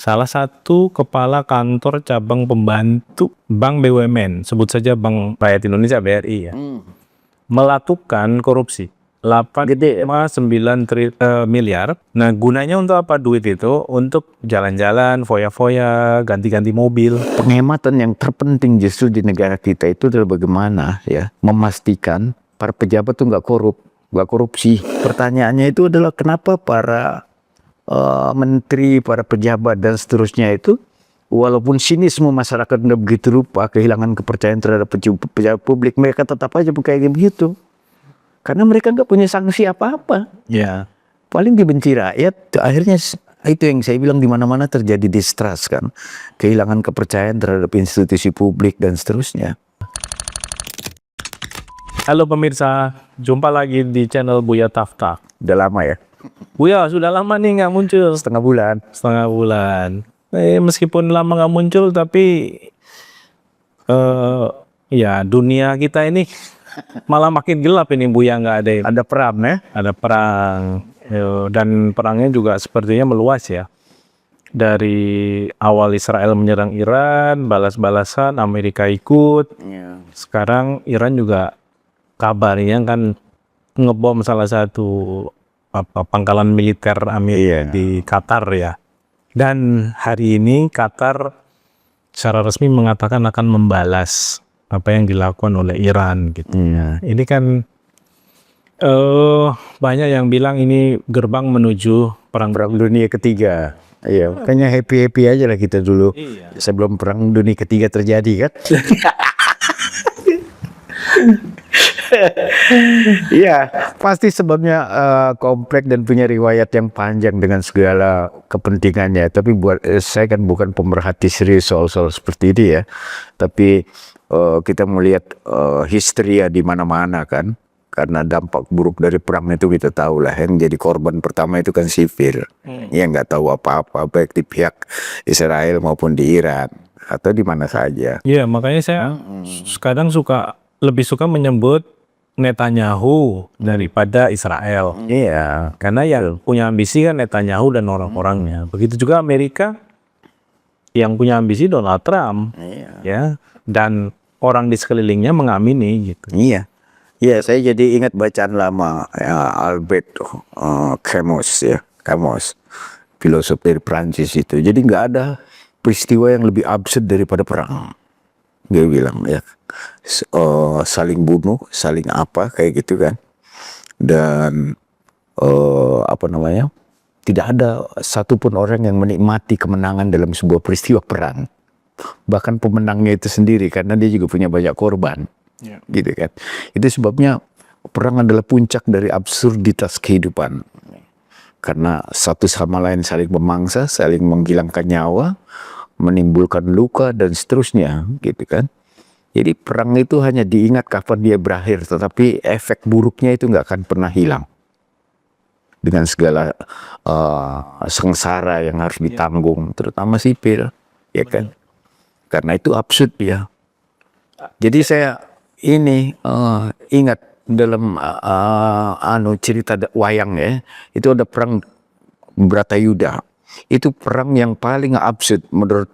salah satu kepala kantor cabang pembantu Bank BUMN, sebut saja Bank Rakyat Indonesia BRI ya, melakukan korupsi 8,9 miliar. Nah, gunanya untuk apa duit itu? Untuk jalan-jalan, foya-foya, ganti-ganti mobil. Penghematan yang terpenting justru di negara kita itu adalah bagaimana ya memastikan para pejabat tuh nggak korupsi. Pertanyaannya itu adalah kenapa para menteri, para pejabat dan seterusnya itu, walaupun sinisme masyarakat udah begitu rupa, kehilangan kepercayaan terhadap pejabat publik, mereka tetap aja kayak begitu. Karena mereka nggak punya sanksi apa-apa. Ya. Paling dibenci rakyat. Akhirnya itu yang saya bilang, di mana-mana terjadi distrust kan, kehilangan kepercayaan terhadap institusi publik dan seterusnya. Halo pemirsa, jumpa lagi di channel Buya Tafta. Udah lama ya? Buya sudah lama nih nggak muncul. Setengah bulan. Meskipun lama nggak muncul, tapi ya dunia kita ini malah makin gelap ini Buya nggak ada. Ada perang ya? Ada perang. Dan perangnya juga sepertinya meluas ya. Dari awal Israel menyerang Iran, balas-balasan, Amerika ikut. Ya. Sekarang Iran juga kabarnya kan ngebom salah satu pangkalan militer Amerika di Qatar ya. Dan hari ini Qatar secara resmi mengatakan akan membalas apa yang dilakukan oleh Iran gitu. Ini kan banyak yang bilang ini gerbang menuju perang dunia ketiga. Iya, makanya happy aja lah kita dulu. Sebelum perang dunia ketiga terjadi kan. Iya, pasti sebabnya kompleks dan punya riwayat yang panjang dengan segala kepentingannya. Tapi buat saya kan bukan pemerhati serius soal-soal seperti ini ya. Tapi kita melihat histeria di mana-mana kan. Karena dampak buruk dari perang itu kita tahu lah. Yang jadi korban pertama itu kan sipil. Yang nggak tahu apa-apa, baik di pihak Israel maupun di Iran atau di mana saja. Iya, makanya saya kadang lebih suka menyebut Netanyahu daripada Israel. Iya. Karena yang punya ambisi kan Netanyahu dan orang-orangnya. Begitu juga Amerika yang punya ambisi Donald Trump. Ya. Dan orang di sekelilingnya mengamini gitu. Iya. Iya, saya jadi ingat bacaan lama ya, Albert Camus ya. Camus, filosof dari Prancis itu. Jadi nggak ada peristiwa yang lebih absurd daripada perang. Dia bilang ya, saling bunuh, saling apa kayak gitu kan, dan tidak ada satupun orang yang menikmati kemenangan dalam sebuah peristiwa perang, bahkan pemenangnya itu sendiri karena dia juga punya banyak korban, gitu kan. Itu sebabnya perang adalah puncak dari absurditas kehidupan, karena satu sama lain saling memangsa, saling menghilangkan nyawa, menimbulkan luka dan seterusnya gitu kan. Jadi perang itu hanya diingat kapan dia berakhir, tetapi efek buruknya itu nggak akan pernah hilang dengan segala sengsara yang harus ditanggung, terutama sipil ya kan. Karena itu absurd ya. Jadi saya ini ingat dalam cerita wayang ya, itu ada perang Bratayuda. Itu perang yang paling absurd menurut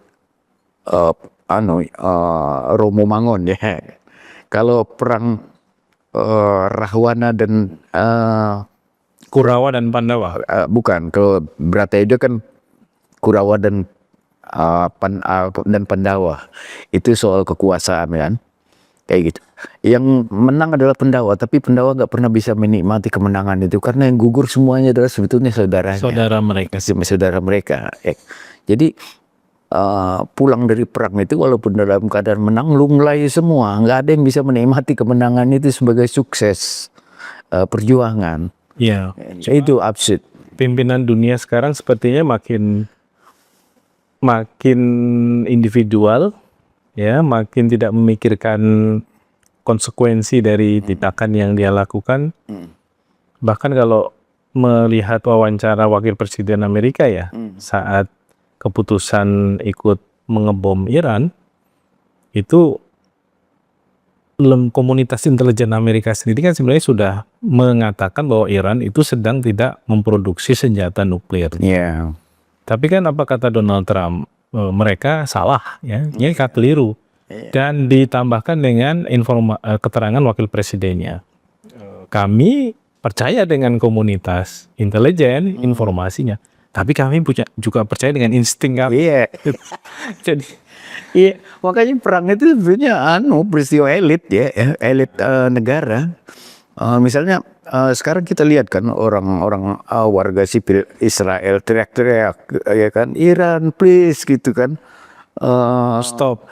Romo Mangun ya. Kalau perang Rahwana dan Kurawa dan Pandawa. Bukan, kalau Bratayuda kan Kurawa dan Pandawa. Itu soal kekuasaan kan, kayak gitu. Yang menang adalah Pandawa, tapi Pandawa nggak pernah bisa menikmati kemenangan itu karena yang gugur semuanya adalah sebetulnya saudaranya. Saudara mereka. Jadi pulang dari perang itu walaupun dalam keadaan menang, lunglai semua. Nggak ada yang bisa menikmati kemenangan itu sebagai sukses perjuangan. Iya. Itu absurd. Pimpinan dunia sekarang sepertinya makin individual, ya, makin tidak memikirkan konsekuensi dari tindakan yang dia lakukan. Bahkan kalau melihat wawancara wakil presiden Amerika ya, saat keputusan ikut mengebom Iran, itu komunitas intelijen Amerika sendiri kan sebenarnya sudah mengatakan bahwa Iran itu sedang tidak memproduksi senjata nuklir. Tapi kan apa kata Donald Trump? Mereka salah, ya, ini keliru. Dan ditambahkan dengan keterangan wakil presidennya. Kami percaya dengan komunitas intelijen informasinya, tapi kami juga percaya dengan insting kami. Iya. Jadi, Iya, makanya perang itu sebenarnya peristiwa elit ya, elit negara. Misalnya sekarang kita lihat kan orang-orang warga sipil Israel teriak-teriak ya kan, Iran please gitu kan. Stop,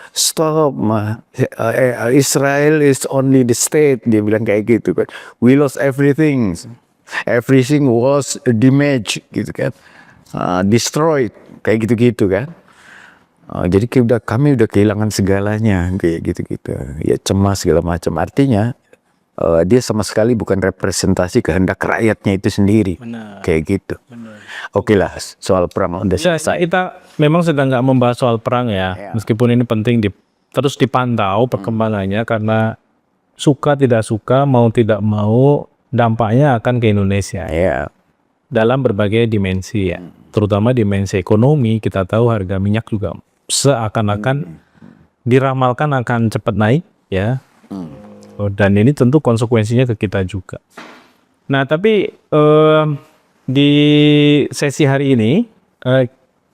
Israel is only the state, dia bilang kayak gitu kan. We lost everything was damaged gitu kan, destroyed kayak gitu-gitu kan. Jadi kami udah kehilangan segalanya kayak gitu-gitu. Ya cemas segala macam. Artinya dia sama sekali bukan representasi kehendak rakyatnya itu sendiri. Benar. Kayak gitu. Oke lah, soal perang udah selesai. Kita memang sedang nggak membahas soal perang ya. Meskipun ini penting terus dipantau perkembangannya, karena suka tidak suka, mau tidak mau, dampaknya akan ke Indonesia. Ya. Dalam berbagai dimensi ya. Terutama dimensi ekonomi, kita tahu harga minyak juga seakan-akan diramalkan akan cepat naik ya. Dan ini tentu konsekuensinya ke kita juga. Nah, tapi di sesi hari ini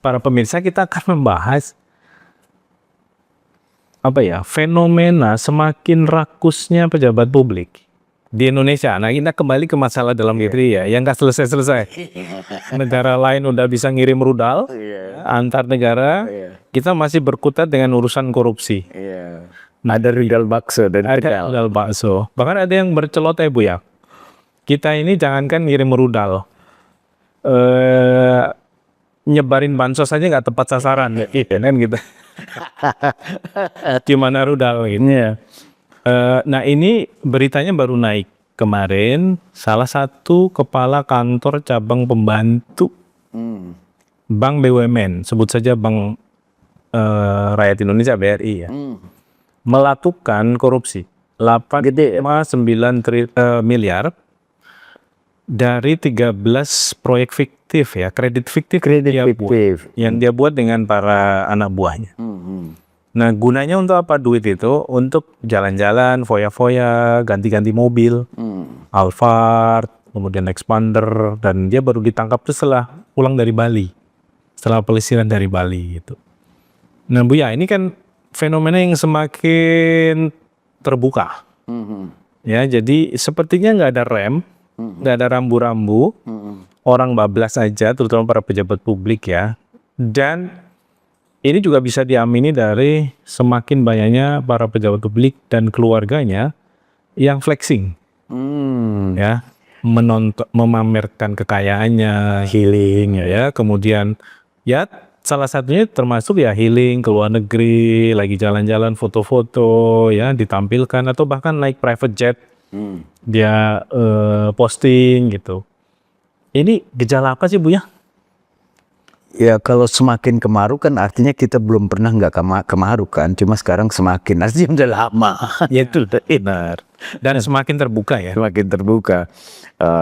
para pemirsa kita akan membahas fenomena semakin rakusnya pejabat publik di Indonesia. Nah, kita kembali ke masalah dalam negeri ya, yang nggak selesai-selesai. Negara lain udah bisa ngirim rudal antar negara, kita masih berkutat dengan urusan korupsi. Ada rudal bakso dan ada rudal bakso. Bahkan ada yang berceloteh Bu ya. Kita ini jangankan ngirim rudal, nyebarin bansos aja nggak tepat sasaran, kan gitu. Gimana rudal ini ya. Nah, ini beritanya baru naik kemarin. Salah satu kepala kantor cabang pembantu Bank BUMN, sebut saja Bank Rakyat Indonesia BRI ya, melakukan korupsi 8,9 miliar dari 13 proyek fiktif ya, kredit fiktif yang dia buat dengan para anak buahnya. Nah, gunanya untuk apa duit itu? Untuk jalan-jalan, foya-foya, ganti-ganti mobil, Alphard, kemudian Expander, dan dia baru ditangkap tuh setelah pulang dari Bali, setelah pelesiran dari Bali gitu. Nah Bu ya, ini kan fenomena yang semakin terbuka. Ya, jadi sepertinya nggak ada rem, nggak ada rambu-rambu, orang bablas aja, terutama para pejabat publik ya. Dan ini juga bisa diamini dari semakin banyaknya para pejabat publik dan keluarganya yang flexing, ya, memamerkan kekayaannya, healing ya, kemudian ya salah satunya termasuk ya healing ke luar negeri, lagi jalan-jalan foto-foto ya ditampilkan, atau bahkan naik private jet dia posting gitu. Ini gejala apa sih Bu ya? Ya kalau semakin kemarau kan artinya kita belum pernah nggak kemarau kan, cuma sekarang semakin, artinya udah lama. Ya itu benar. Dan semakin terbuka ya. Semakin terbuka,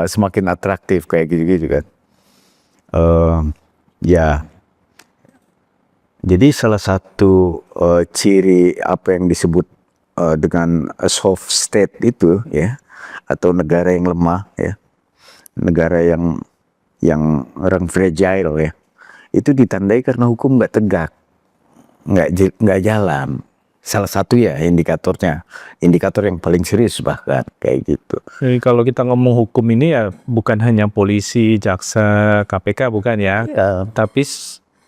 semakin atraktif kayak gitu-gitu kan. Ya, jadi salah satu ciri apa yang disebut dengan soft state itu ya, atau negara yang lemah ya, negara yang orang fragile ya, itu ditandai karena hukum nggak tegak, nggak jalan. Salah satu ya indikatornya, indikator yang paling serius bahkan kayak gitu. Jadi kalau kita ngomong hukum ini ya bukan hanya polisi, jaksa, KPK bukan ya, tapi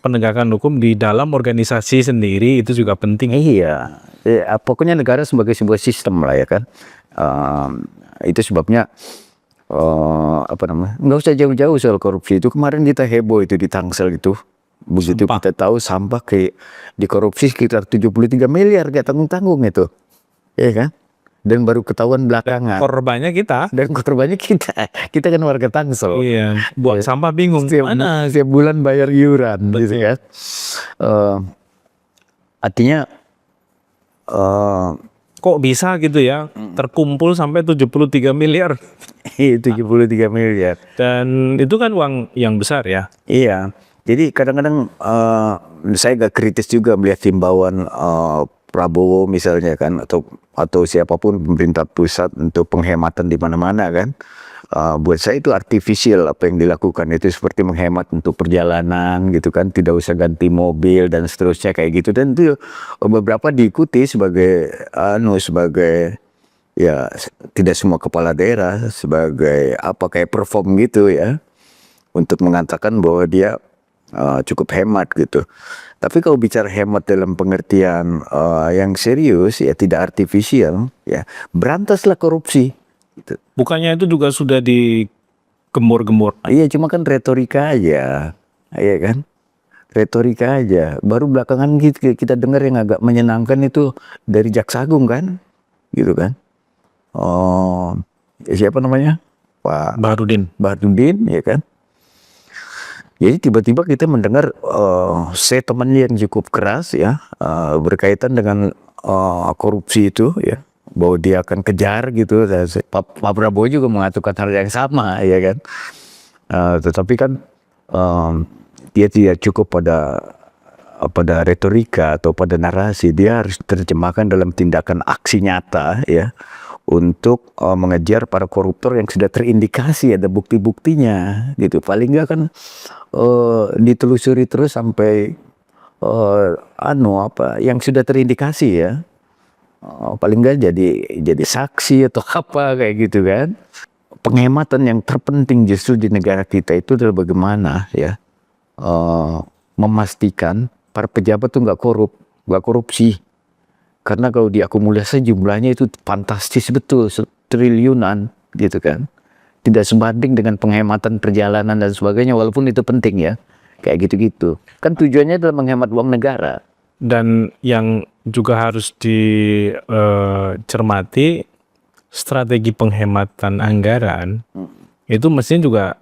penegakan hukum di dalam organisasi sendiri itu juga penting. Iya, pokoknya negara sebagai sebuah sistem lah ya kan. Itu sebabnya nggak usah jauh-jauh soal korupsi itu. Kemarin kita heboh itu di Tangsel itu, begitu sampah. Kita tahu sampah dikorupsi sekitar 73 miliar gak tanggung-tanggung itu, ya kan? Dan baru ketahuan belakangan. Korbannya kita. Dan korbannya kita kan warga Tangsel. Iya. Buat sampah bingung. Setiap bulan bayar iuran, gitu kan? Artinya kok bisa gitu ya terkumpul sampai 73 miliar. 73 miliar. Dan itu kan uang yang besar ya. Iya. Jadi kadang-kadang saya agak kritis juga melihat himbauan Prabowo misalnya kan, atau siapapun pemerintah pusat untuk penghematan di mana-mana kan. Buat saya itu artificial apa yang dilakukan, itu seperti menghemat untuk perjalanan gitu kan, tidak usah ganti mobil dan seterusnya kayak gitu, dan itu beberapa diikuti sebagai sebagai ya tidak semua kepala daerah sebagai apa kayak perform gitu ya, untuk mengatakan bahwa dia cukup hemat gitu. Tapi kalau bicara hemat dalam pengertian yang serius ya, tidak artifisial ya, berantaslah korupsi gitu. Bukannya itu juga sudah digembor-gembor? Iya, cuma kan retorika aja, iya kan, retorika aja. Baru belakangan kita dengar yang agak menyenangkan itu dari Jaksa Agung kan, gitu kan. Siapa namanya, Pak Baharudin ya kan. Jadi tiba-tiba kita mendengar statement yang cukup keras ya, berkaitan dengan korupsi itu ya, bahwa dia akan kejar gitu. Pak Prabowo juga mengatakan hal yang sama ya kan. Tetapi kan dia tidak cukup pada retorika atau pada narasi, dia harus terjemahkan dalam tindakan aksi nyata ya, untuk mengejar para koruptor yang sudah terindikasi ada bukti-buktinya gitu. Paling enggak kan ditelusuri terus sampai yang sudah terindikasi ya, paling enggak jadi saksi atau apa kayak gitu kan. Penghematan yang terpenting justru di negara kita itu adalah bagaimana ya memastikan para pejabat tuh nggak korupsi. Karena kalau diakumulasi jumlahnya itu fantastis betul, triliunan gitu kan. Tidak sebanding dengan penghematan perjalanan dan sebagainya, walaupun itu penting ya. Kayak gitu-gitu. Kan tujuannya adalah menghemat uang negara. Dan yang juga harus dicermati, strategi penghematan anggaran itu mestinya juga,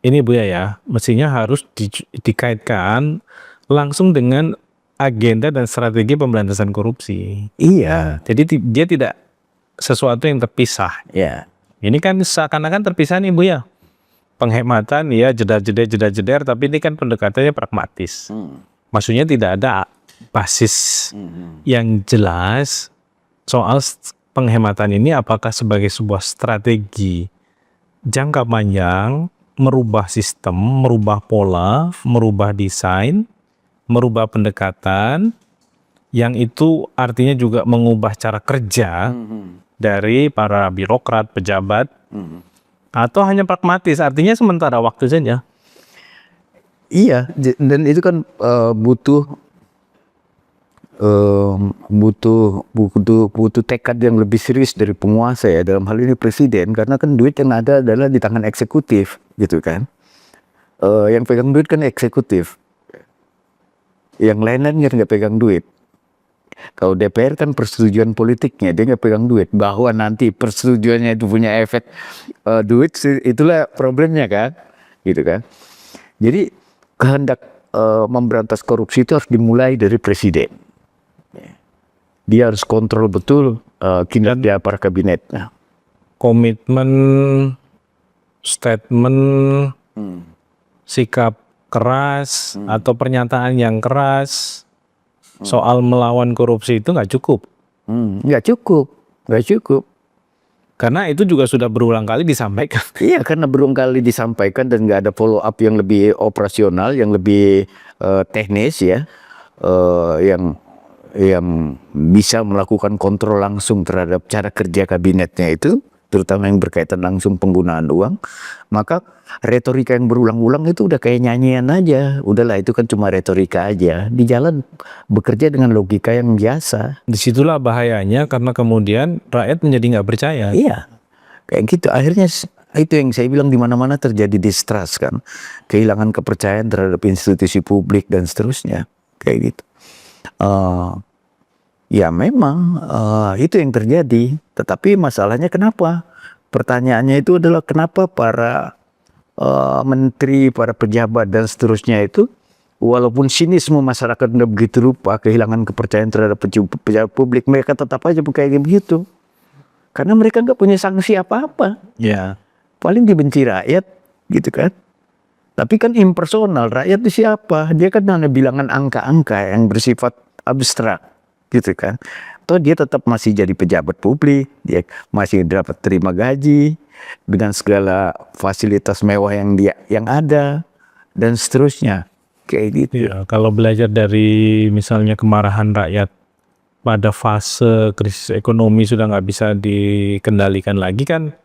ini Bu ya, mestinya harus dikaitkan langsung dengan agenda dan strategi pemberantasan korupsi. Iya. Jadi dia tidak sesuatu yang terpisah. Ya. Ini kan seakan-akan terpisah nih Bu ya. Penghematan ya jeda-jeder, tapi ini kan pendekatannya pragmatis. Maksudnya tidak ada basis yang jelas soal penghematan ini apakah sebagai sebuah strategi jangka panjang, merubah sistem, merubah pola, merubah desain, merubah pendekatan, yang itu artinya juga mengubah cara kerja dari para birokrat, pejabat, atau hanya pragmatis, artinya sementara waktu saja. Iya, dan itu kan butuh tekad yang lebih serius dari penguasa ya, dalam hal ini presiden, karena kan duit yang ada adalah di tangan eksekutif gitu kan. Yang pegang duit kan eksekutif. Yang lain-lain nggak pegang duit. Kalau DPR kan persetujuan politiknya, dia nggak pegang duit. Bahwa nanti persetujuannya itu punya efek duit, itulah problemnya kan, gitu kan. Jadi kehendak memberantas korupsi itu harus dimulai dari presiden. Dia harus kontrol betul kinerja para kabinet. Komitmen, statement, sikap keras atau pernyataan yang keras soal melawan korupsi itu nggak cukup. Nggak cukup. Karena itu juga sudah berulang kali disampaikan. Iya, karena berulang kali disampaikan dan nggak ada follow up yang lebih operasional, yang lebih teknis ya, yang bisa melakukan kontrol langsung terhadap cara kerja kabinetnya itu, terutama yang berkaitan langsung penggunaan uang. Maka retorika yang berulang-ulang itu udah kayak nyanyian aja. Udahlah, itu kan cuma retorika aja. Di jalan bekerja dengan logika yang biasa. Disitulah bahayanya, karena kemudian rakyat menjadi nggak percaya. Iya, kayak gitu. Akhirnya itu yang saya bilang, di mana-mana terjadi distrust kan, kehilangan kepercayaan terhadap institusi publik dan seterusnya, kayak gitu. Ya memang itu yang terjadi. Tetapi masalahnya kenapa? Pertanyaannya itu adalah kenapa para menteri, para pejabat dan seterusnya itu, walaupun sinisme masyarakat udah begitu rupa, kehilangan kepercayaan terhadap pejabat publik, mereka tetap aja kayak begitu. Karena mereka nggak punya sanksi apa-apa. Ya. Paling dibenci rakyat, gitu kan. Tapi kan impersonal, rakyat itu siapa? Dia kan hanya bilangan angka-angka yang bersifat abstrak, gitu kan. Toh dia tetap masih jadi pejabat publik, dia masih dapat terima gaji dengan segala fasilitas mewah yang ada dan seterusnya, kayak gitu. Iya, kalau belajar dari misalnya kemarahan rakyat pada fase krisis ekonomi sudah nggak bisa dikendalikan lagi kan,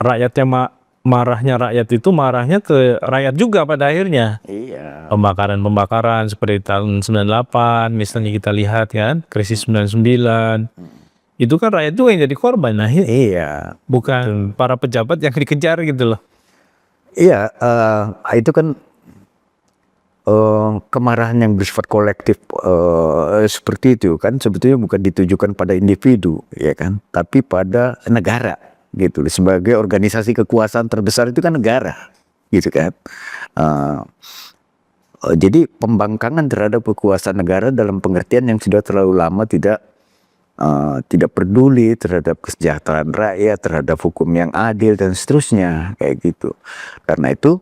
rakyatnya marahnya rakyat itu marahnya ke rakyat juga pada akhirnya. Iya. Pembakaran-pembakaran seperti tahun 98 misalnya kita lihat kan, krisis 99. Itu kan rakyat juga yang jadi korban. Nah, Iya. bukan para pejabat yang dikejar gitu loh. Iya, itu kan kemarahan yang bersifat kolektif seperti itu kan sebetulnya bukan ditujukan pada individu, ya kan, tapi pada negara, gitu. Sebagai organisasi kekuasaan terbesar itu kan negara, gitu kan. Jadi pembangkangan terhadap kekuasaan negara dalam pengertian yang sudah terlalu lama tidak peduli terhadap kesejahteraan rakyat, terhadap hukum yang adil dan seterusnya, kayak gitu. Karena itu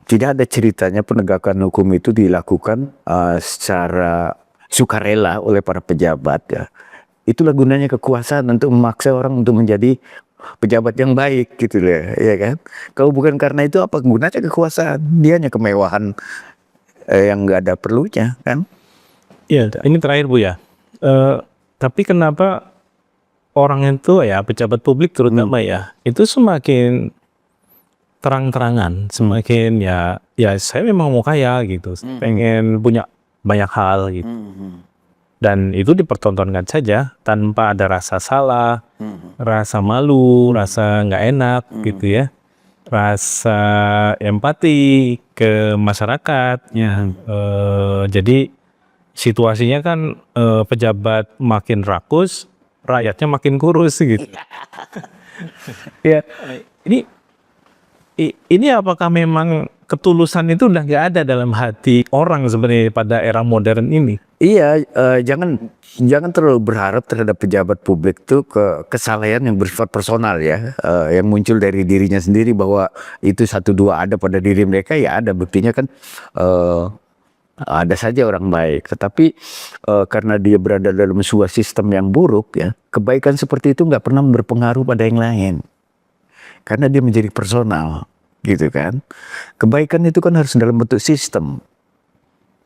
tidak ada ceritanya penegakan hukum itu dilakukan secara sukarela oleh para pejabat, ya. Itulah gunanya kekuasaan, untuk memaksa orang untuk menjadi pejabat yang baik, gitu loh, ya kan. Kalau bukan karena itu apa gunanya kekuasaan? Dia hanya kemewahan yang nggak ada perlunya, kan. Iya, ini terakhir Bu ya. Tapi kenapa orang itu ya pejabat publik terutama ya itu semakin terang-terangan, semakin ya saya memang mau kaya gitu, pengen punya banyak hal gitu, dan itu dipertontonkan saja tanpa ada rasa salah, rasa malu, rasa nggak enak gitu ya, rasa empati ke masyarakat. Jadi situasinya kan pejabat makin rakus, rakyatnya makin kurus gitu. Ya, ini apakah memang ketulusan itu udah nggak ada dalam hati orang sebenarnya pada era modern ini? Iya, jangan terlalu berharap terhadap pejabat publik itu kesalahan yang bersifat personal, ya, yang muncul dari dirinya sendiri bahwa itu satu dua ada pada diri mereka, ya ada buktinya kan. Ada saja orang baik, tetapi karena dia berada dalam sebuah sistem yang buruk, ya, kebaikan seperti itu nggak pernah berpengaruh pada yang lain, karena dia menjadi personal, gitu kan. Kebaikan itu kan harus dalam bentuk sistem,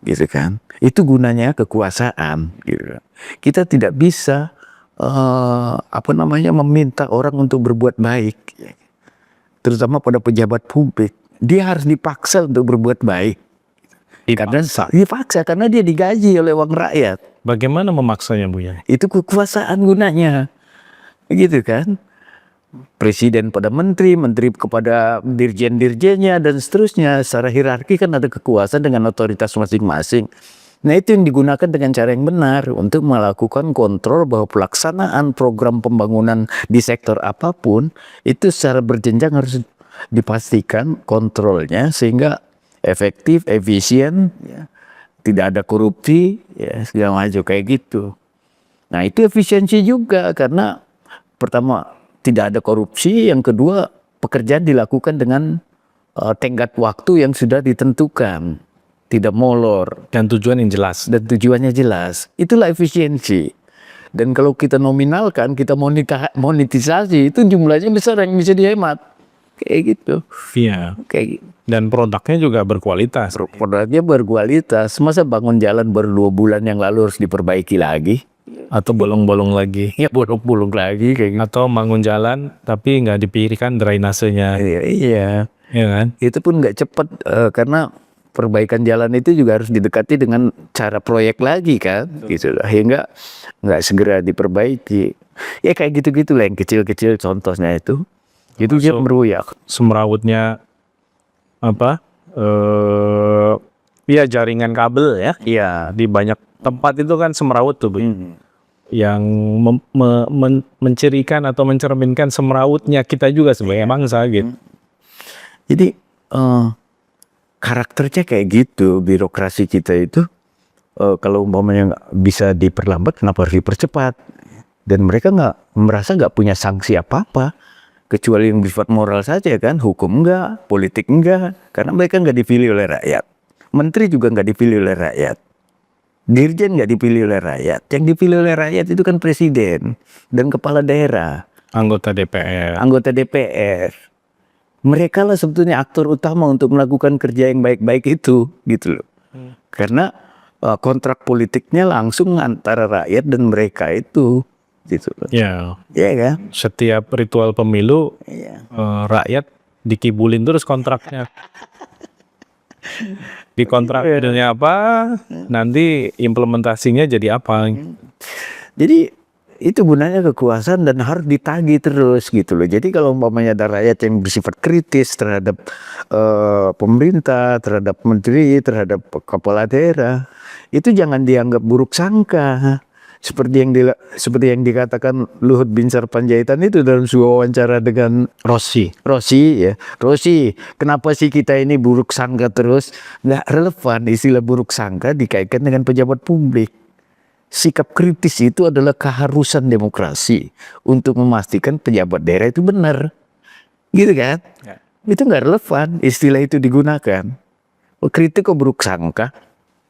gitu kan. Itu gunanya kekuasaan, gitu. Kita tidak bisa meminta orang untuk berbuat baik, terutama pada pejabat publik. Dia harus dipaksa untuk berbuat baik. Dipaksa karena dia digaji oleh uang rakyat. Bagaimana memaksanya Bu ya? Itu kekuasaan gunanya, gitu kan. Presiden pada menteri, menteri kepada dirjen-dirjennya dan seterusnya. Secara hierarki kan ada kekuasaan dengan otoritas masing-masing. Nah, itu yang digunakan dengan cara yang benar untuk melakukan kontrol bahwa pelaksanaan program pembangunan di sektor apapun itu secara berjenjang harus dipastikan kontrolnya sehingga efektif, efisien, ya, tidak ada korupsi, ya, segala macam kayak gitu. Nah, itu efisiensi juga karena pertama tidak ada korupsi, yang kedua pekerjaan dilakukan dengan tenggat waktu yang sudah ditentukan, tidak molor Dan tujuan yang jelas. dan tujuannya jelas. Itulah efisiensi. Dan kalau kita nominalkan, kita monetisasi, itu jumlahnya besar yang bisa dihemat, kayak gitu. Iya. Kayak gitu. Dan produknya juga berkualitas. Produknya berkualitas. Masa bangun jalan baru 2 bulan yang lalu harus diperbaiki lagi? Atau bolong-bolong lagi. Ya bolong-bolong lagi kayak gitu. Atau bangun jalan tapi nggak dipikirkan drainasenya. Iya. Ya kan? Itu pun nggak cepat karena perbaikan jalan itu juga harus didekati dengan cara proyek lagi kan, gitu lah. Hingga nggak segera diperbaiki. Ya kayak gitu-gitu lah yang kecil-kecil contohnya itu. Itu dia meruyak. Semrawutnya ya jaringan kabel ya. Iya. Di banyak tempat itu kan semrawut tuh Bu. Yang mencirikan atau mencerminkan semrawutnya kita juga sebagai bangsa gitu. Jadi karakternya kayak gitu, birokrasi kita itu kalau umpamanya bisa diperlambat, kenapa harus dipercepat? Dan mereka merasa nggak punya sanksi apa-apa kecuali yang bersifat moral saja kan, hukum enggak, politik enggak, karena mereka enggak dipilih oleh rakyat. Menteri juga enggak dipilih oleh rakyat. Dirjen nggak dipilih oleh rakyat. Yang dipilih oleh rakyat itu kan presiden dan kepala daerah, Anggota DPR. anggota DPR. Mereka lah sebetulnya aktor utama untuk melakukan kerja yang baik-baik itu, gitu loh. Karena kontrak politiknya langsung antara rakyat dan mereka itu, gitu loh. Ya, Iya kan? setiap ritual pemilu Iya. rakyat dikibulin terus kontraknya. Di kontraknya apa, nanti implementasinya jadi apa. Jadi itu gunanya kekuasaan dan harus ditagih terus gitu loh. Jadi kalau umpamanya ada rakyat yang bersifat kritis terhadap pemerintah, terhadap menteri, terhadap kepala daerah, itu jangan dianggap buruk sangka. Seperti yang dikatakan Luhut Binsar Panjaitan itu dalam sebuah wawancara dengan Rossi. Ya. Rossi, kenapa sih kita ini buruk sangka terus? Nggak relevan istilah buruk sangka dikaitkan dengan pejabat publik. Sikap kritis itu adalah keharusan demokrasi untuk memastikan pejabat daerah itu benar. Gitu kan? Ya. Itu nggak relevan istilah itu digunakan. Oh, kritik kok buruk sangka?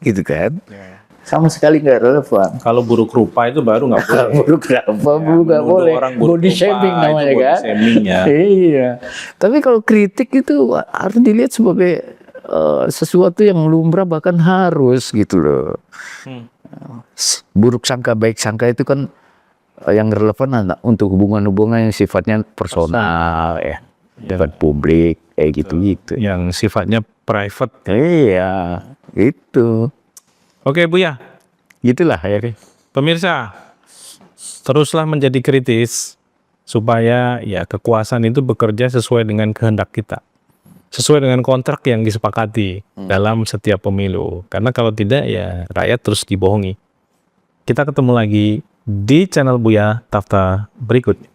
Gitu kan? Ya. Sama sekali nggak relevan. Kalau buruk rupa itu baru nggak boleh. Buruk apa? Nggak boleh. Orang buruk Body rupa, shaming itu namanya body kan? shaming ya. Iya. Tapi kalau kritik itu harus dilihat sebagai sesuatu yang lumrah, bahkan harus gitu loh. Buruk sangka baik sangka itu kan yang relevan untuk hubungan-hubungan yang sifatnya personal ya, sifat publik kayak gitu-gitu. Yang sifatnya private. Iya, itu. Oke Buya, Gitulah ya. pemirsa, teruslah menjadi kritis supaya ya kekuasaan itu bekerja sesuai dengan kehendak kita, sesuai dengan kontrak yang disepakati dalam setiap pemilu. Karena kalau tidak ya rakyat terus dibohongi. Kita ketemu lagi di channel Buya Tafta berikutnya.